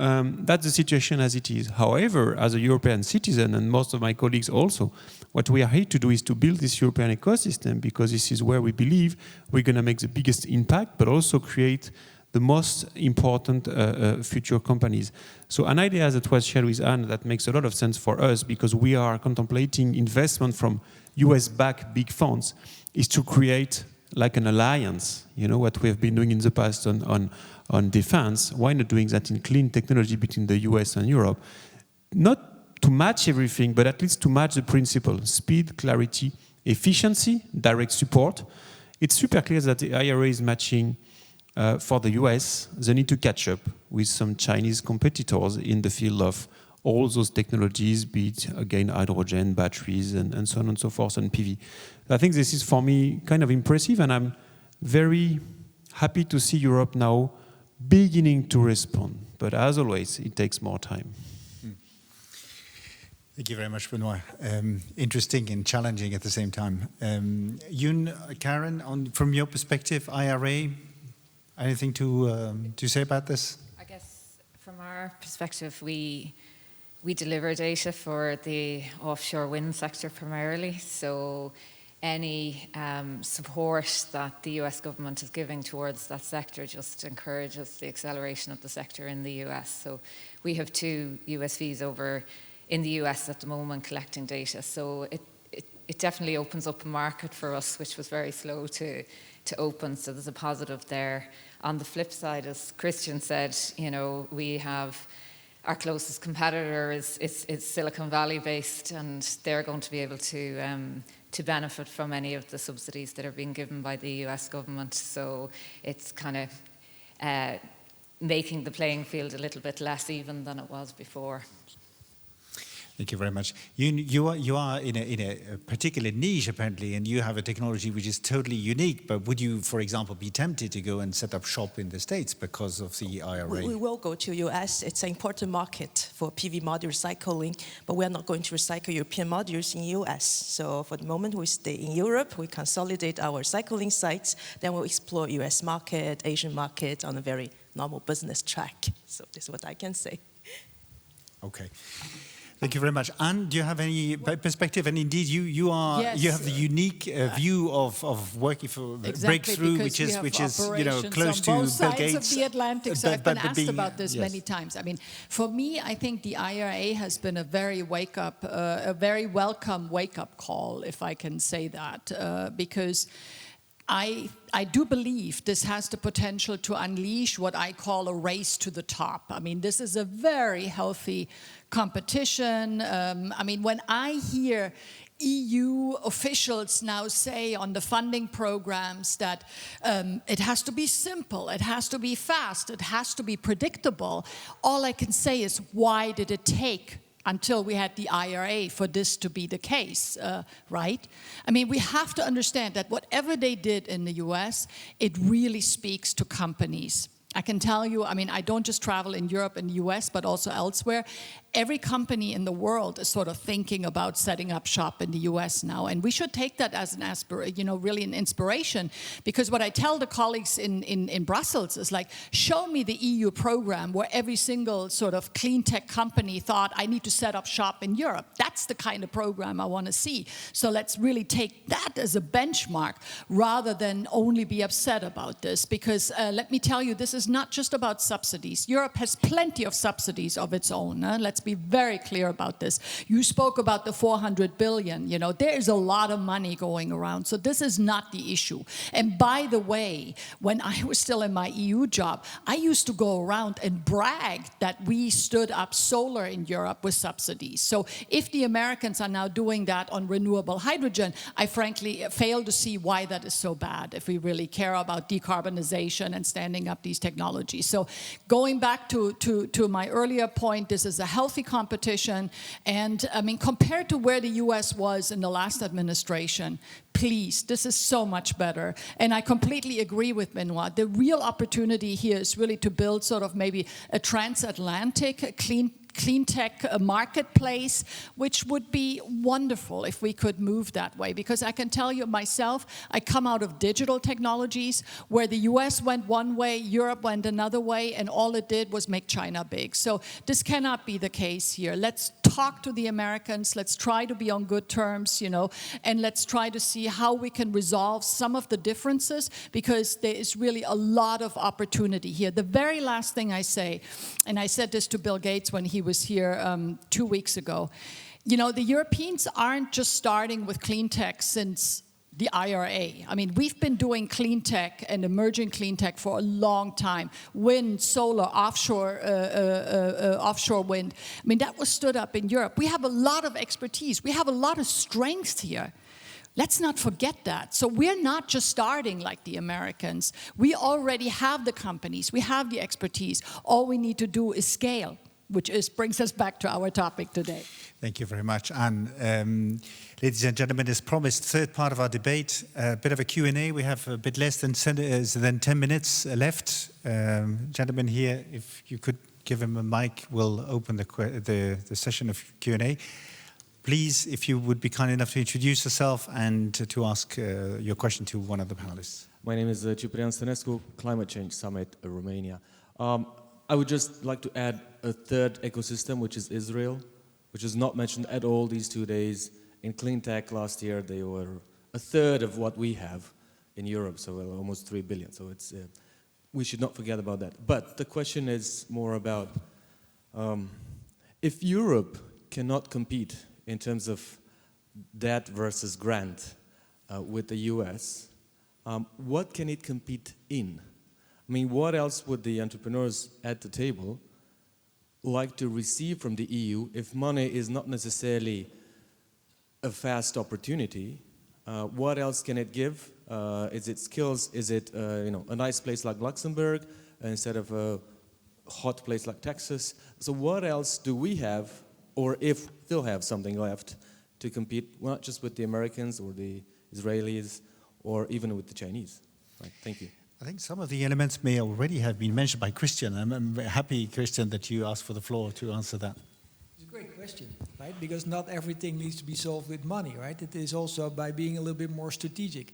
that's the situation as it is. However, as a European citizen, and most of my colleagues also, what we are here to do is to build this European ecosystem, because this is where we believe we're going to make the biggest impact, but also create the most important future companies. So an idea that was shared with Anne that makes a lot of sense for us, because we are contemplating investment from US-backed big funds, is to create like an alliance, you know, what we have been doing in the past on defense. Why not doing that in clean technology between the US and Europe? Not to match everything, but at least to match the principle: speed, clarity, efficiency, direct support. It's super clear that the IRA is matching for the US the need to catch up with some Chinese competitors in the field of all those technologies, be it, again, hydrogen, batteries, and so on and so forth, and PV. I think this is, for me, kind of impressive, and I'm very happy to see Europe now beginning to respond. But as always, it takes more time. Thank you very much, Benoit. Interesting and challenging at the same time. Yoon, Karen, from your perspective, IRA, anything to say about this? I guess from our perspective, we deliver data for the offshore wind sector primarily. So any support that the US government is giving towards that sector just encourages the acceleration of the sector in the US. So we have 2 USVs over in the US at the moment collecting data. So it definitely opens up a market for us, which was very slow to open. So there's a positive there. On the flip side, as Christian said, you know, we have our closest competitor is Silicon Valley based, and they're going to be able to benefit from any of the subsidies that are being given by the US government. So it's kind of making the playing field a little bit less even than it was before. Thank you very much. You are in a particular niche, apparently, and you have a technology which is totally unique. But would you, for example, be tempted to go and set up shop in the States because of the IRA? We will go to US. It's an important market for PV module recycling, but we are not going to recycle European modules in US. So for the moment, we stay in Europe. We consolidate our recycling sites. Then we'll explore US market, Asian market on a very normal business track. So this is what I can say. Okay. Thank you very much. Anne, do you have any perspective? And indeed, you have the unique view of working for Breakthrough, which is you know, close to both Bill sides Gates. of the Atlantic. So I've been asked about this many times. I mean, for me, I think the IRA has been a very welcome wake-up call, if I can say that, because I do believe this has the potential to unleash what I call a race to the top. I mean, this is a very healthy competition. I mean, when I hear EU officials now say on the funding programs that it has to be simple, it has to be fast, it has to be predictable, all I can say is, why did it take until we had the IRA for this to be the case, right? I mean, we have to understand that whatever they did in the US, it really speaks to companies. I can tell you, I mean, I don't just travel in Europe and the US, but also elsewhere. Every company in the world is sort of thinking about setting up shop in the US now. And we should take that as an really an inspiration. Because what I tell the colleagues in Brussels is like, show me the EU program where every single sort of clean tech company thought, I need to set up shop in Europe. That's the kind of program I want to see. So let's really take that as a benchmark rather than only be upset about this. Because let me tell you, this is not just about subsidies. Europe has plenty of subsidies of its own. Let's be very clear about this. You spoke about the 400 billion. You know, there is a lot of money going around. So this is not the issue. And by the way, when I was still in my EU job, I used to go around and brag that we stood up solar in Europe with subsidies. So if the Americans are now doing that on renewable hydrogen, I frankly fail to see why that is so bad if we really care about decarbonization and standing up these technologies. So going back to my earlier point, this is a healthy competition. And I mean, compared to where the US was in the last administration, please, this is so much better. And I completely agree with Benoit. The real opportunity here is really to build sort of maybe a transatlantic clean tech marketplace, which would be wonderful if we could move that way. Because I can tell you myself, I come out of digital technologies where the US went one way, Europe went another way, and all it did was make China big. So this cannot be the case here. Let's talk to the Americans, let's try to be on good terms, and let's try to see how we can resolve some of the differences, because there is really a lot of opportunity here. The very last thing I say, and I said this to Bill Gates when he was here 2 weeks ago. The Europeans aren't just starting with clean tech since the IRA. I mean, we've been doing clean tech and emerging clean tech for a long time. Wind, solar, offshore wind. I mean, that was stood up in Europe. We have a lot of expertise. We have a lot of strength here. Let's not forget that. So we're not just starting like the Americans. We already have the companies. We have the expertise. All we need to do is scale, which brings us back to our topic today. Thank you very much, Anne. Ladies and gentlemen, as promised, third part of our debate, a bit of a Q&A. We have a bit less than 10 minutes left. Gentlemen here, if you could give him a mic, we'll open the session of Q&A. Please, if you would be kind enough to introduce yourself and to ask your question to one of the panelists. My name is Ciprian Stănescu, Climate Change Summit, Romania. I would just like to add a third ecosystem, which is Israel, which is not mentioned at all these 2 days. In clean tech last year, they were a third of what we have in Europe, so almost 3 billion. So it's we should not forget about that. But the question is more about if Europe cannot compete in terms of debt versus grant with the US, what can it compete in? I mean, what else would the entrepreneurs at the table like to receive from the EU if money is not necessarily a fast opportunity? What else can it give? Is it skills? Is it a nice place like Luxembourg instead of a hot place like Texas? So what else do we have, or if still have something left to compete, not just with the Americans or the Israelis or even with the Chinese? Right. Thank you. I think some of the elements may already have been mentioned by Christian. I'm happy, Christian, that you asked for the floor to answer that. It's a great question, right? Because not everything needs to be solved with money, right? It is also by being a little bit more strategic.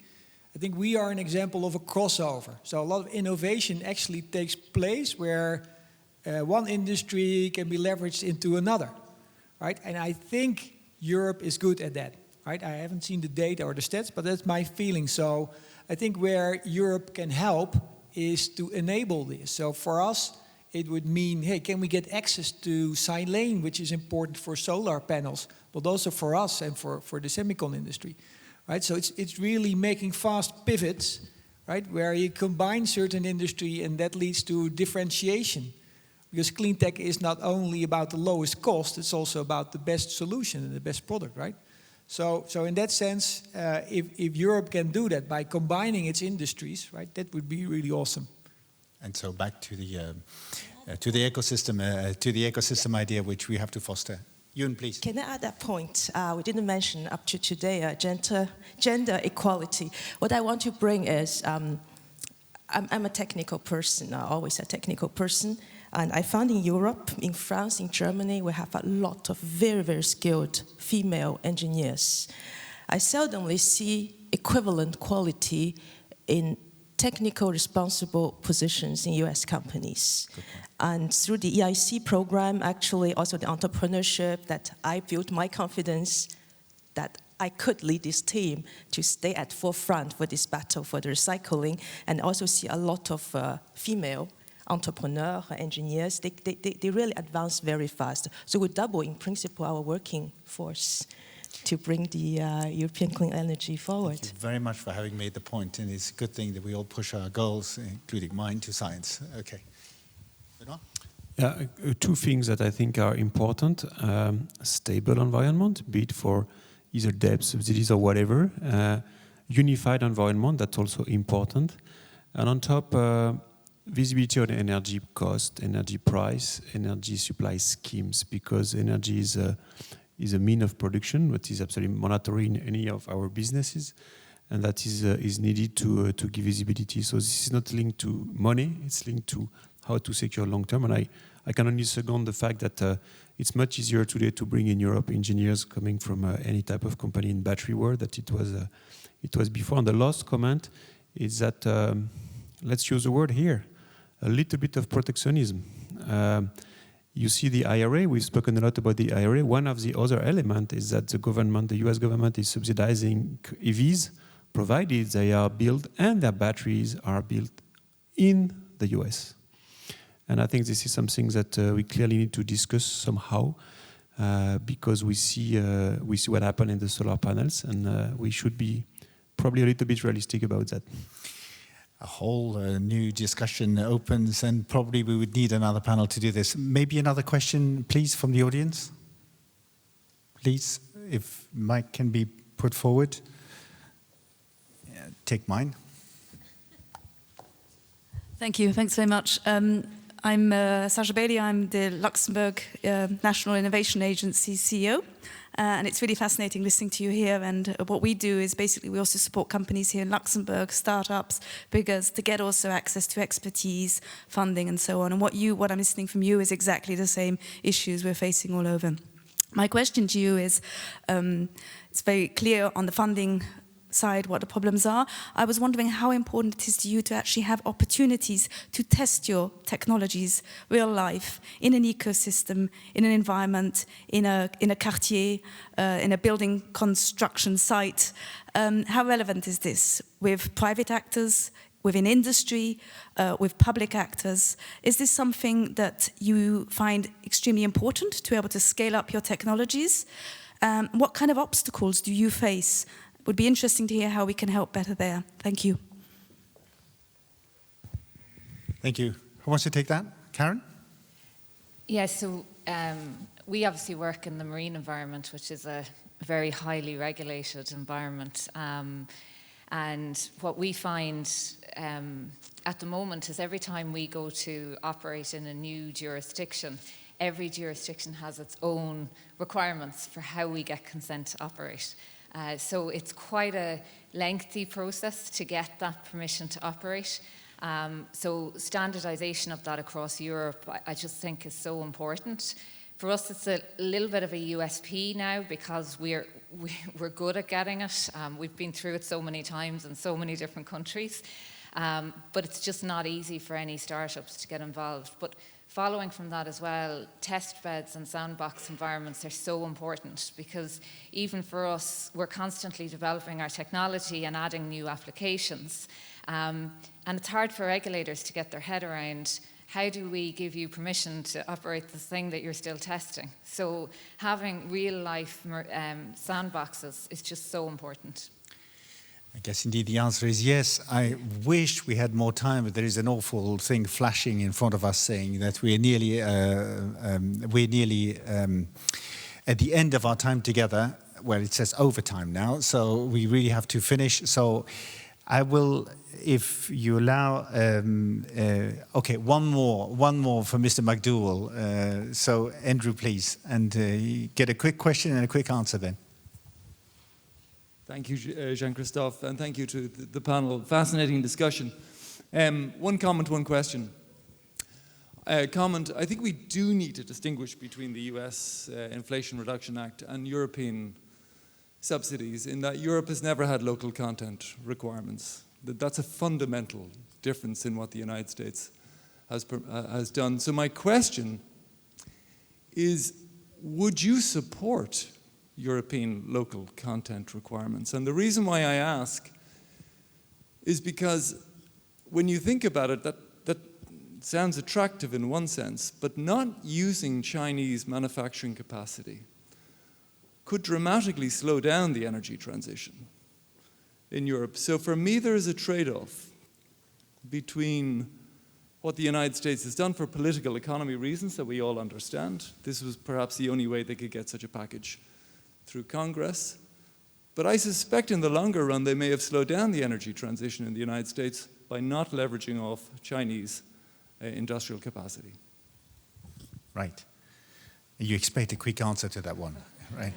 I think we are an example of a crossover. So a lot of innovation actually takes place where one industry can be leveraged into another, right? And I think Europe is good at that, right? I haven't seen the data or the stats, but that's my feeling. So I think where Europe can help is to enable this. So for us, it would mean, hey, can we get access to silane, which is important for solar panels, but also for us and for the semicon industry, right? So it's really making fast pivots, right, where you combine certain industry and that leads to differentiation. Because clean tech is not only about the lowest cost, it's also about the best solution and the best product, right? So in that sense, if Europe can do that by combining its industries, right, that would be really awesome. And so back to the ecosystem idea which we have to foster. Yoon, please. Can I add that point? We didn't mention up to today gender equality. What I want to bring is I'm a technical person, always a technical person. And I found in Europe, in France, in Germany, we have a lot of very, very skilled female engineers. I seldomly see equivalent quality in technical responsible positions in US companies. And through the EIC program, actually also the entrepreneurship, that I built my confidence that I could lead this team to stay at forefront for this battle for the recycling, and also see a lot of female entrepreneurs, engineers. They really advance very fast. So we double in principle our working force to bring the European clean energy forward. Thank you very much for having made the point, and it's a good thing that we all push our goals, including mine, to science. Okay. Benoit? Yeah, two things that I think are important. Stable environment, be it for either debt, subsidies or whatever. Unified environment, that's also important. And on top, visibility on energy cost, energy price, energy supply schemes, because energy is a mean of production, but is absolutely mandatory in any of our businesses, and that is needed to give visibility. So this is not linked to money; it's linked to how to secure long term. And I can only second the fact that it's much easier today to bring in Europe engineers coming from any type of company in battery world that it was before. And the last comment is that, let's use the word here, a little bit of protectionism. You see the IRA, we've spoken a lot about the IRA. One of the other elements is that the US government is subsidizing EVs, provided they are built and their batteries are built in the US. And I think this is something that we clearly need to discuss somehow, because we see what happened in the solar panels, and we should be probably a little bit realistic about that. A whole new discussion opens, and probably we would need another panel to do this. Maybe another question, please, from the audience? Please, if mic can be put forward. Take mine. Thank you. Thanks very much. I'm Sasha Bailey. I'm the Luxembourg National Innovation Agency CEO. And it's really fascinating listening to you here. And what we do is basically we also support companies here in Luxembourg, startups, biggers, to get also access to expertise, funding, and so on. And what I'm listening from you is exactly the same issues we're facing all over. My question to you is, it's very clear on the funding side what the problems are. I was wondering how important it is to you to actually have opportunities to test your technologies real life in an ecosystem, in an environment, in a quartier, in a building construction site. How relevant is this with private actors, within industry, with public actors? Is this something that you find extremely important to be able to scale up your technologies? What kind of obstacles do you face? Would be interesting to hear how we can help better there. Thank you. Thank you. Who wants to take that? Karen? Yes, so we obviously work in the marine environment, which is a very highly regulated environment. And what we find at the moment is every time we go to operate in a new jurisdiction, every jurisdiction has its own requirements for how we get consent to operate. So it's quite a lengthy process to get that permission to operate. So standardization of that across Europe, I just think is so important. For us, it's a little bit of a USP now because we're good at getting it. We've been through it so many times in so many different countries. But it's just not easy for any startups to get involved. But following from that as well, test beds and sandbox environments are so important because even for us, we're constantly developing our technology and adding new applications. And it's hard for regulators to get their head around, how do we give you permission to operate this thing that you're still testing? So having real-life sandboxes is just so important. I guess indeed the answer is yes. I wish we had more time, but there is an awful thing flashing in front of us saying that we're nearly at the end of our time together. Well, it says overtime now, so we really have to finish. So I will, if you allow, okay, one more for Mr. McDowell. So Andrew, please, and get a quick question and a quick answer then. Thank you, Jean-Christophe, and thank you to the panel. Fascinating discussion. One comment, one question. Comment, I think we do need to distinguish between the US Inflation Reduction Act and European subsidies in that Europe has never had local content requirements. That's a fundamental difference in what the United States has done. So my question is, would you support European local content requirements? And the reason why I ask is because when you think about it, that sounds attractive in one sense, but not using Chinese manufacturing capacity could dramatically slow down the energy transition in Europe. So for me, there is a trade-off between what the United States has done for political economy reasons that we all understand. This was perhaps the only way they could get such a package through Congress. But I suspect in the longer run, they may have slowed down the energy transition in the United States by not leveraging off Chinese industrial capacity. Right. You expect a quick answer to that one, right?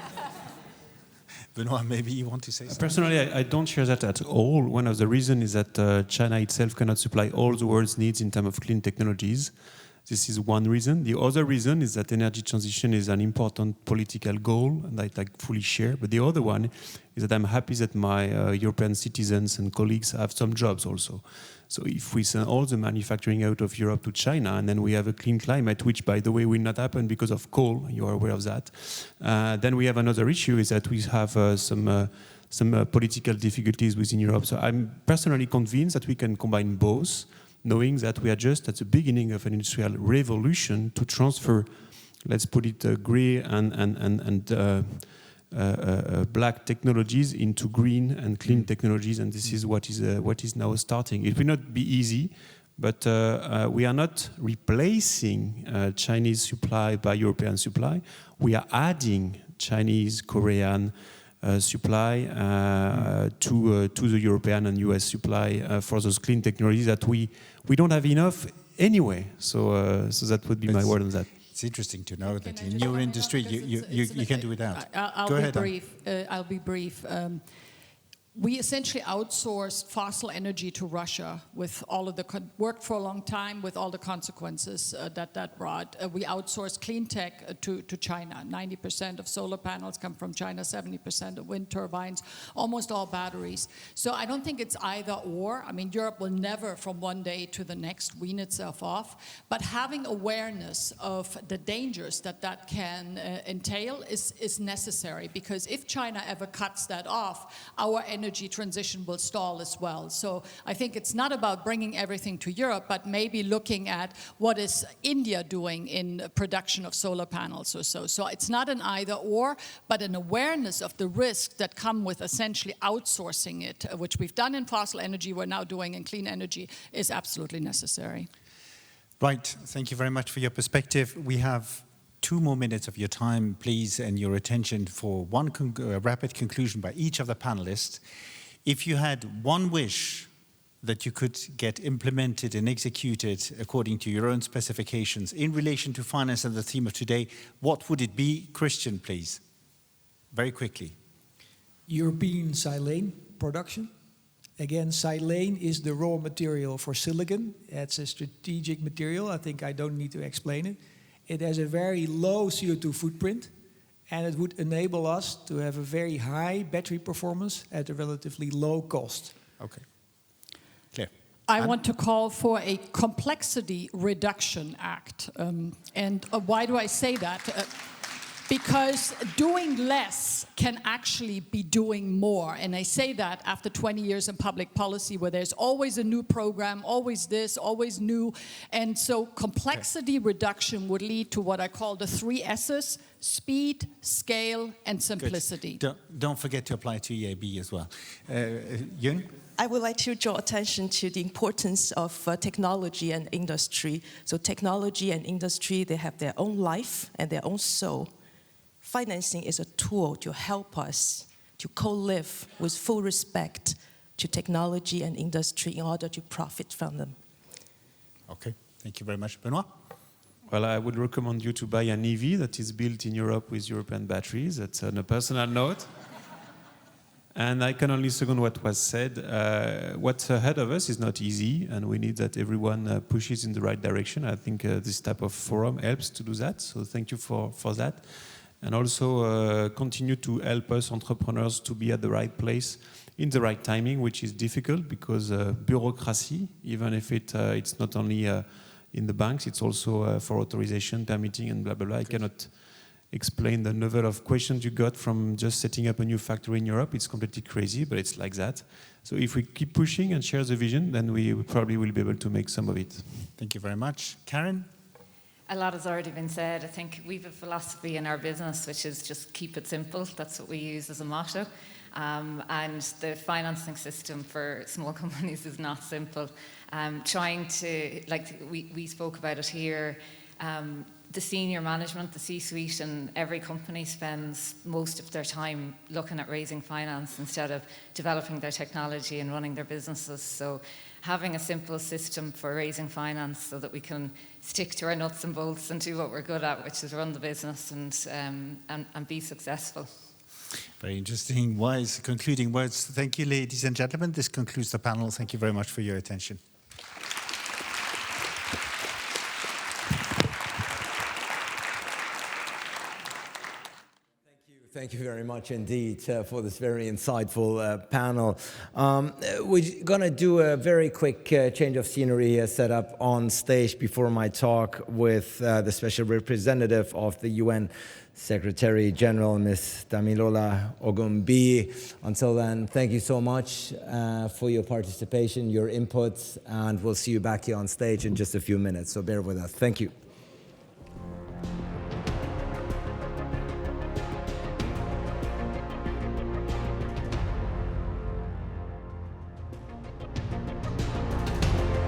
Benoit, maybe you want to say something? Personally, I don't share that at all. One of the reasons is that China itself cannot supply all the world's needs in terms of clean technologies. This is one reason. The other reason is that energy transition is an important political goal, and I fully share. But the other one is that I'm happy that my European citizens and colleagues have some jobs also. So if we send all the manufacturing out of Europe to China, and then we have a clean climate, which, by the way, will not happen because of coal, you are aware of that, then we have another issue, is that we have some political difficulties within Europe. So I'm personally convinced that we can combine both, knowing that we are just at the beginning of an industrial revolution to transfer, let's put it, grey and black technologies into green and clean technologies, and this is what is now starting. It will not be easy, but we are not replacing Chinese supply by European supply. We are adding Chinese, Korean supply to the European and US supply for those clean technologies that we don't have enough anyway. So that would be my word on that. It's interesting to know that in your industry you can do without. I'll be brief. We essentially outsourced fossil energy to Russia with all of the worked for a long time with all the consequences that brought. We outsourced clean tech to China. 90% of solar panels come from China, 70% of wind turbines, almost all batteries. So I don't think it's either or. I mean, Europe will never from one day to the next wean itself off. But having awareness of the dangers that can entail is necessary, because if China ever cuts that off, our energy transition will stall as well. So I think it's not about bringing everything to Europe, but maybe looking at what is India doing in production of solar panels or so. So it's not an either or, but an awareness of the risks that come with essentially outsourcing it, which we've done in fossil energy, we're now doing in clean energy, is absolutely necessary. Right, thank you very much for your perspective. We have 2 more minutes of your time, please, and your attention for one rapid conclusion by each of the panelists. If you had one wish that you could get implemented and executed according to your own specifications in relation to finance and the theme of today, what would it be? Christian, please, very quickly. European silane production. Again, silane is the raw material for silicon. It's a strategic material. I think I don't need to explain it. It has a very low CO2 footprint, and it would enable us to have a very high battery performance at a relatively low cost. Okay. Clear. I want to call for a Complexity Reduction Act. And why do I say that? Because doing less can actually be doing more. And I say that after 20 years in public policy, where there's always a new program, always this, always new. And so complexity reduction would lead to what I call the 3 S's: speed, scale, and simplicity. Don't forget to apply to EIB as well. Yun? I would like to draw attention to the importance of technology and industry. So technology and industry, they have their own life and their own soul. Financing is a tool to help us to co-live with full respect to technology and industry in order to profit from them. Okay, thank you very much. Benoit? Well, I would recommend you to buy an EV that is built in Europe with European batteries. That's on a personal note. And I can only second what was said. What's ahead of us is not easy, and we need that everyone pushes in the right direction. I think this type of forum helps to do that, so thank you for that. And also continue to help us entrepreneurs to be at the right place in the right timing, which is difficult because bureaucracy, even if it's not only in the banks, it's also for authorization, permitting, and blah, blah, blah. I cannot explain the level of questions you got from just setting up a new factory in Europe. It's completely crazy, but it's like that. So if we keep pushing and share the vision, then we probably will be able to make some of it. Thank you very much. Karen? A lot has already been said. I think we have a philosophy in our business which is just keep it simple. That's what we use as a motto. And the financing system for small companies is not simple. Trying to, like we spoke about it here, the senior management, the C-suite in every company spends most of their time looking at raising finance instead of developing their technology and running their businesses. So having a simple system for raising finance so that we can stick to our nuts and bolts and do what we're good at, which is run the business and be successful. Very interesting, wise concluding words. Thank you, ladies and gentlemen. This concludes the panel. Thank you very much for your attention. Thank you very much indeed for this very insightful panel. We're going to do a very quick change of scenery here, set up on stage before my talk with the special representative of the UN Secretary General, Ms. Damilola Ogunbiyi. Until then, thank you so much for your participation, your inputs, and we'll see you back here on stage in just a few minutes, so bear with us. Thank you.